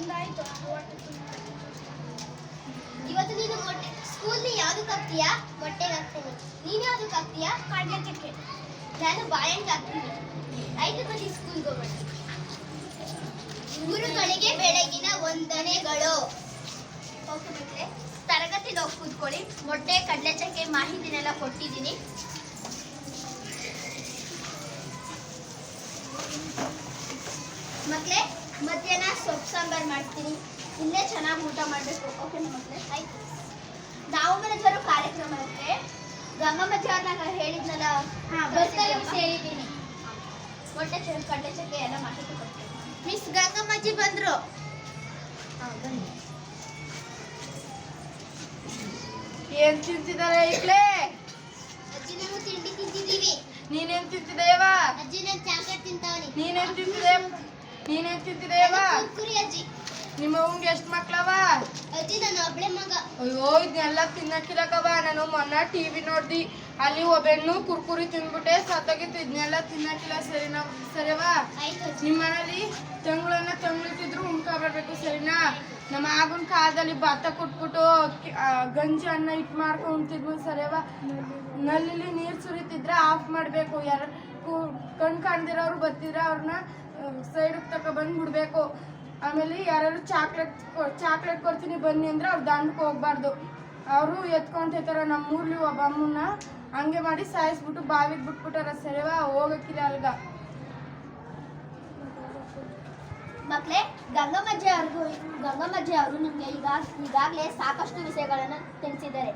ನಂದಾಯ್ತು. ಇವತ್ತು ನೀನು ಮೊಟ್ಟೆ ಸ್ಕೂಲ್ನಿ ಯಾವ್ದಕ್ಕೆ ಹಾಕ್ತೀಯಾ? ಮೊಟ್ಟೆಗೆ ಹಾಕ್ತೀನಿ. ನೀನು ಯಾವ್ದಕ್ಕೆ ಹಾಕ್ತೀಯಾ? ಕಡ್ಲೆ ಚಕ್ಕೆ. ನಾನು ಬಾಳೆಹಣ್ಣು ಹಾಕ್ತೀನಿ. 5 ಬಜೆ ಸ್ಕೂಲ್ಗೆ ಹೋಗೋಣ. ಗುರುಗಳಿಗೆ ಬೆಳಗಿನ ವಂದನೆಗಳು. ಓಕೆ ಮಕ್ಕಳೇ, ತರಗತಿಗೆ ಹೋಗಿ ಕೂತ್ಕೊಳ್ಳಿ. ಮೊಟ್ಟೆ ಕಡಲೆ ಚಕ್ಕೆ ಮಾಹಿತಿನೆಲ್ಲ ಕೊಟ್ಟಿದ್ದೀನಿ. ಮಕ್ಕಳೇ, ಮಧ್ಯಾಹ್ನ ಸೊಪ್ಪು ಸಾಂಬಾರು ಮಾಡ್ತೀನಿ. ಇಲ್ಲೇ ಚೆನ್ನಾಗಿ ಊಟ ಮಾಡಬೇಕು. ಓಕೆನಾ ಮಕ್ಕಳೇ? ಆಯ್ತು. ನಾವು ಮನೆಯವರು ಕಾರ್ಯಕ್ರಮ ಇರುತ್ತೆ. ಗಂಗಮ್ಮಜ್ಜಿ ಅವ್ರನ್ನ ಹೇಳಿದ್ನಲ್ಲ, ಸೇರಿದ್ದೀನಿ. ಮೊಟ್ಟೆ ಕಡಲೆ ಚಕ್ಕೆ ಎಲ್ಲ ಮಾಹಿತಿ ಕೊಡ್ತೀನಿ. ಮಿಸ್ ಗಂಗಮ್ಮಜ್ಜಿ ಬಂದ್ರು. ಬನ್ನಿ. ಏನ್ ತಿಂತಿದ್ದಾರೆ ಈಗ್ಲೇ? ಅಜ್ಜಿ, ನಾವು ತಿಂಡಿ ತಿಂತಿದ್ದೀವಿ. ನೀನೇನ್ ತಿಂತಿದ್ದೇವ? ಅಜ್ಜಿ, ನಾನು ಚಾಕ್ಲೇಟ್ ತಿಂತಾವನಿ. ನೀನೇನ್ ತಿಂತಿದ್ದೇವ? ಕುರಿ ಅಜ್ಜಿ. ನಿಮ್ಮ ಅವ್ನ್ಗೆ ಎಷ್ಟು ಮಕ್ಳವ? ಅಜ್ಜಿ, ನಾನು ಒಬ್ಳೆ ಮಗ. ಅಯ್ಯೋ, ಇದನ್ನೆಲ್ಲ ತಿನ್ನಕ್ಕಿಲ್ಲಕವ. ನಾನು ಮೊನ್ನೆ ಟಿವಿ ನೋಡ್ದಿ, ಅಲ್ಲಿ ಒಬ್ಬೆಣ್ಣು ಕುರ್ಕುರಿ ತಿಂದ್ಬಿಟ್ಟೆ ಸತ್ತೋಗಿತ್ತು. ಇದನ್ನೆಲ್ಲ ತಿನ್ನಕ್ಕಿಲ್ಲ. ಸರಿವಾ? ಆಯ್ತು ಅಜ್ಜಿ. ನಿಮ್ಮ ಮನೇಲಿ ತಂಗ್ಳಿಟ್ಟಿದ್ರು ಉಣ್ಕೊಬರ್ಬೇಕು. ಸರಿನಾ? ನಮ್ಮ ಆಗನ್ ಕಾಲದಲ್ಲಿ ಭತ್ತ ಕೊಟ್ಬಿಟ್ಟು ಗಂಜಿ ಅನ್ನ ಹಿಟ್ಟು ಮಾಡ್ಕೊಂಡು ಉಣ್ತಿದ್ವು. ಸರಿವಾ? ನಲ್ಲಿ ನೀರು ಸುರಿತಿದ್ರೆ ಆಫ್ ಮಾಡಬೇಕು. ಯಾರು ಕಣ್ ಕಾಣ್ದಿರೋರು ಬರ್ತಿದ್ರೆ ಅವ್ರನ್ನ ಸೈಡಿಗೆ ತಗೊಬಂದು ಬಿಡ್ಬೇಕು. ಆಮೇಲೆ ಯಾರು ಚಾಕ್ಲೇಟ್ ಕೊಡ್ತೀನಿ ಬನ್ನಿ ಅಂದ್ರೆ ಅವ್ರು ದಂಡಕ್ಕೆ ಹೋಗ್ಬಾರ್ದು. ಅವರು ಎತ್ಕೊಂತಿರ್ತಾರ. ನಮ್ಮ ಊರ್ಲಿ ಒಬ್ಬ ಅಮ್ಮನ್ನ ಹಂಗೆ ಮಾಡಿ ಸಾಯಿಸ್ಬಿಟ್ಟು ಬಾವಿಗೆ ಬಿಟ್ಬಿಟ್ಟಾರ. ಸರಿವಾ? ಹೋಗಕ್ಕಿಲ್ಲ ಅಲ್ಗ. ಮಕ್ಕಳೇ, ಗಂಗಮ್ಮಜ್ಜಿ ಅವರು ನಿಮಗೆ ಈಗಾಗಲೇ ಸಾಕಷ್ಟು ವಿಷಯಗಳನ್ನು ತಿಳಿಸಿದ್ದಾರೆ.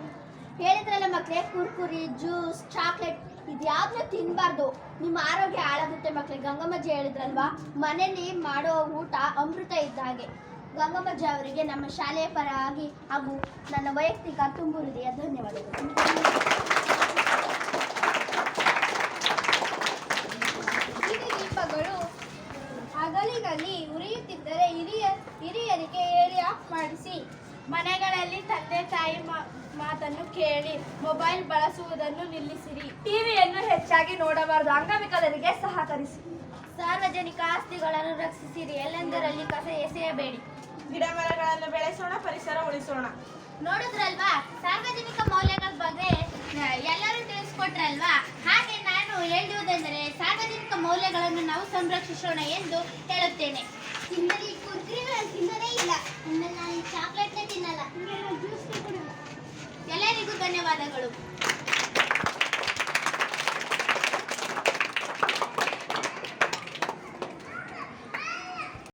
ಹೇಳಿದ್ರಲ್ಲ ಮಕ್ಕಳೇ, ಕುರ್ಕುರಿ, ಜ್ಯೂಸ್, ಚಾಕ್ಲೇಟ್ ಇದ್ಯಾವ್ದನ್ನೂ ತಿನ್ನಬಾರ್ದು. ನಿಮ್ಮ ಆರೋಗ್ಯ ಹಾಳಾಗುತ್ತೆ ಮಕ್ಕಳೇ. ಗಂಗಮ್ಮಜ್ಜಿ ಹೇಳಿದ್ರಲ್ವಾ, ಮನೆಯಲ್ಲಿ ಮಾಡೋ ಊಟ ಅಮೃತ ಇದ್ದ ಹಾಗೆ. ಗಂಗಮ್ಮಜ್ಜಿ ಅವರಿಗೆ ನಮ್ಮ ಶಾಲೆಯ ಪರವಾಗಿ ಹಾಗೂ ನನ್ನ ವೈಯಕ್ತಿಕ ತುಂಬು ಹೃದಯ ಧನ್ಯವಾದಗಳು. ದೀಪಗಳು ಹಗಲಿನಲ್ಲಿ ಉರಿಯುತ್ತಿದ್ದರೆ ಹಿರಿಯರಿಗೆ ಹೇಳಿ ಆಫ್ ಮಾಡಿಸಿ. ಮನೆಗಳಲ್ಲಿ ತಂದೆ ತಾಯಿ ಮಾತನ್ನು ಕೇಳಿ ಮೊಬೈಲ್ ಬಳಸುವುದನ್ನು ನಿಲ್ಲಿಸಿರಿ. ಟಿವಿಯನ್ನು ಹೆಚ್ಚಾಗಿ ನೋಡಬಾರದು. ಅಂಗವಿಕಲರಿಗೆ ಸಹಕರಿಸಿ. ಸಾರ್ವಜನಿಕ ಆಸ್ತಿಗಳನ್ನು ರಕ್ಷಿಸಿರಿ. ಎಲ್ಲೆಂದರಲ್ಲಿ ಕಸ ಎಸೆಯಬೇಡಿ. ಗಿಡ ಮರಗಳನ್ನು ಬೆಳೆಸೋಣ, ಪರಿಸರ ಉಳಿಸೋಣ. ನೋಡಿದ್ರಲ್ವಾ, ಸಾರ್ವಜನಿಕ ಮೌಲ್ಯಗಳ ಬಗ್ಗೆ ಎಲ್ಲರೂ ತಿಳಿಸ್ಕೊಟ್ರಲ್ವಾ. ಹಾಗೆ ನಾನು ಹೇಳುವುದೆಂದರೆ, ಸಾರ್ವಜನಿಕ ಮೌಲ್ಯಗಳನ್ನು ನಾವು ಸಂರಕ್ಷಿಸೋಣ ಎಂದು ಹೇಳುತ್ತೇನೆ. ತಿನ್ನಲಿ ಕುರ್ಕುರಿಗಳನ್ನು ತಿನ್ನದೇ ಇಲ್ಲ. ಇನ್ನು ನಾನು ಚಾಕ್ಲೇಟ್ನೇ ತಿನ್ನಲ್ಲ. ಜ್ಯೂಸ್ ಕುಡಿಯಲ್ಲ. ಎಲ್ಲರಿಗೂ ಧನ್ಯವಾದಗಳು.